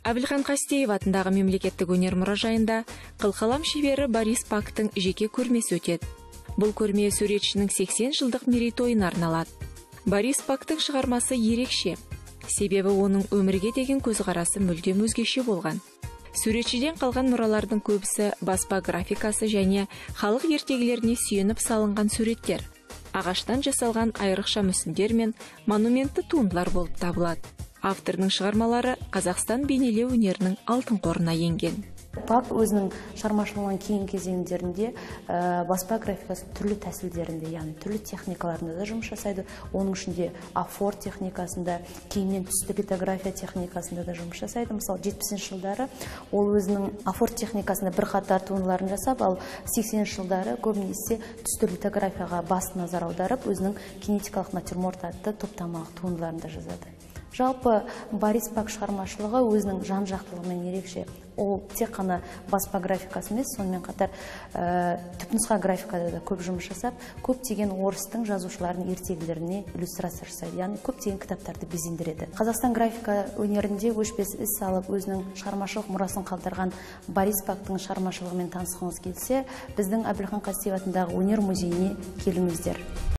Әбілхан Қастеев атындағы мемлекеттік өнер мұражайында қылқалам шебері Борис Пактың жеке көрмесі өтеді. Бұл көрме суретшінің 80 жылдық мерейтойына арналады. Борис Пактың шығармасы ерекше, себебі оның өмірге деген көзқарасы мүлдем өзгеше болған. Суретшіден қалған мұралардың көбісі баспа графикасы және халық ертегілеріне сүйеніп салынған суреттер. Ағаштан жасалған айрықша мүсіндер мен монументті туындылар болып табылады. Автордың шығармалары Қазақстан бейнелеу өнерінің алтын қорына енген. Пак өзінің шығармашылығының кейін кезеңдерінде баспа графикасы түрлі тәсілдерінде, яғни түрлі техникаларында да жұмыс жасайды. Оның ішінде афор техникасында, кейіннен түсті литография техникасында да жұмыс жасайды. Мысалы, 70-ші жылдары ол өзінің афор техникасында бірқатар туындыларын жасап, ал 80-ші жылдары көбінесе түсті литографияға басты назар аударып, өзінің кинетикалық натюрморт атты топтамалық туындыларында жазады. Жалпы Борис Пак шығармашылығы өзінің жан-жақтылығымен ерекше. Ол тек қана баспа графикасы емес, сонымен қатар түпнұсқа графикада да көп жұмыс жасап, көптеген орыстың жазушыларының ертегілеріне иллюстрация жасайды, яғни көптеген кітаптарды безендіреді. Қазақстан графика өнерінде өшпес із салып, өзінің шығармашылық мұрасын қалдырған Борис Пактың шығармашылығымен танысқыңыз келсе, біздің Әбілхан Қастеев атындағы өнер музейіне келіңіздер.